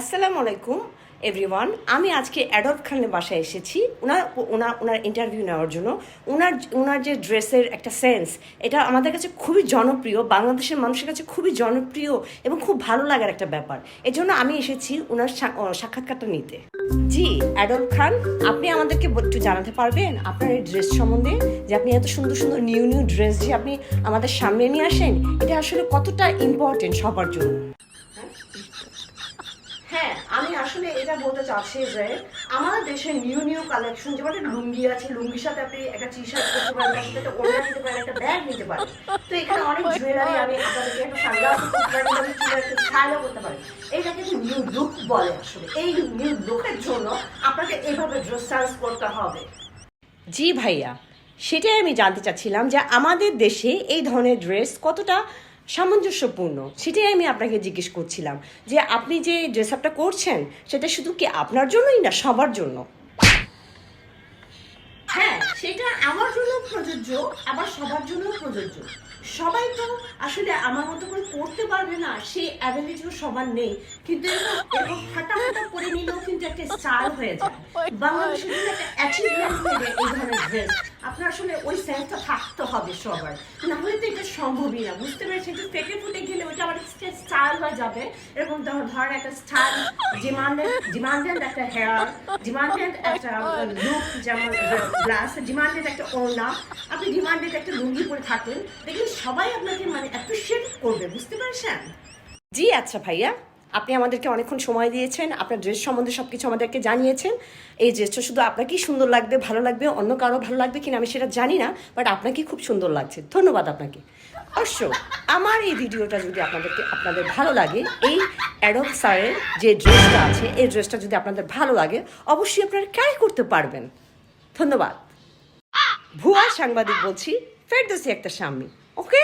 আসসালামু আলাইকুম এভরিওয়ান। আমি আজকে অ্যাডব খানের বাসায় এসেছি ওনার ইন্টারভিউ নেওয়ার জন্য। ওনার যে ড্রেসের একটা সেন্স, এটা আমাদের কাছে খুবই জনপ্রিয়, বাংলাদেশের মানুষের কাছে খুবই জনপ্রিয় এবং খুব ভালো লাগার একটা ব্যাপার। এজন্য আমি এসেছি ওনার সাক্ষাৎকারটা নিতে। জি অ্যাডব খান, আপনি আমাদেরকে একটু জানাতে পারবেন আপনার এই ড্রেস সম্বন্ধে, যে আপনি এত সুন্দর সুন্দর নিউ ড্রেস যে আপনি আমাদের সামনে নিয়ে আসেন, এটা আসলে কতটা ইম্পর্টেন্ট সবার জন্য? হ্যাঁ, আমি আসলে এটা বলতে চাচ্ছি যে আমাদের দেশে নিউ কালেকশন, যেমন একটা লুঙ্গি আছে, লুঙ্গির সাথে আপনি একটা টি শার্ট করতে পারেন, তার সাথে একটা ওড়না নিতে পারেন, একটা ব্যাগ নিতে পারেন। তো এখানে অনেক জুয়েলারি, আমি আপনাদেরকে একটা সানগ্লাস করতে পারি, একটা স্টাইলও করতে পারি। এইটাকে নিউ লুক বলে। আসলে এই নিউ লুকের জন্য আপনাকে এইভাবে ড্রেস চেঞ্জ করতে হবে। জি ভাইয়া, সেটাই আমি জানতে চাচ্ছিলাম যে আমাদের দেশে এই ধরনের ড্রেস কতটা সামঞ্জস্যপূর্ণ, সেটাই আমি আপনাকে জিজ্ঞেস করছিলাম যে আপনি যে ড্রেস আপটা করছেন সেটা শুধু কি আপনার জন্যই না সবার জন্য? হ্যাঁ, সেটা আমার জন্য প্রযোজ্য, আবার সবার জন্য প্রযোজ্য। সবাই তো আসলে আমার মতো করে পড়তে পারবে না, সেই অ্যাবিলিটিও সবার নেই। কিন্তু এরকম ফাটা পরে নিলেও কিন্তু একটা স্টাইল হয়ে যায়। বাংলাদেশের জন্য একটা অ্যাচিভমেন্ট হয়ে যায় এই ধরনের ড্রেস। আপনার আসলে ওই সেন্সটা থাকতে হবে সবার, না হলে তো এটা সম্ভবই না। বুঝতে পেরেছি, একটু ফেটে ফুটে গেলে ওইটা আবার স্টাইল হয়ে যাবে। এরকম ধরেন একটা স্টাইল ডিমান্ডেড একটা হেয়ার, ডিমান্ডেড একটা লুক, যেমন গ্লাস, ডিমান্ডেড একটা ওড়না, আপনি ডিমান্ডেড একটা লুঙ্গি পরে থাকেন, দেখবেন সবাই আপনাকে অ্যাপ্রিশিয়েট করবে। বুঝতে পারছেন? জি আচ্ছা ভাইয়া, আপনি আমাদেরকে অনেকক্ষণ সময় দিয়েছেন, আপনার ড্রেস সম্বন্ধে সব কিছু আমাদেরকে জানিয়েছেন। এই ড্রেসটা শুধু আপনাকেই সুন্দর লাগবে, ভালো লাগবে, অন্য কারো ভালো লাগবে কিনা আমি সেটা জানি না, বাট আপনাকে খুব সুন্দর লাগছে। ধন্যবাদ আপনাকে। অবশ্য আমার এই ভিডিওটা যদি আপনাদের ভালো লাগে, এই অ্যাডব স্যারের যে ড্রেসটা আছে এই ড্রেসটা যদি আপনাদের ভালো লাগে, অবশ্যই আপনারা ক্যারি করতে পারবেন। ধন্যবাদ। ভুয়া সাংবাদিক বলছি, ফেরদৌসী আক্তার শাম্মী। ওকে।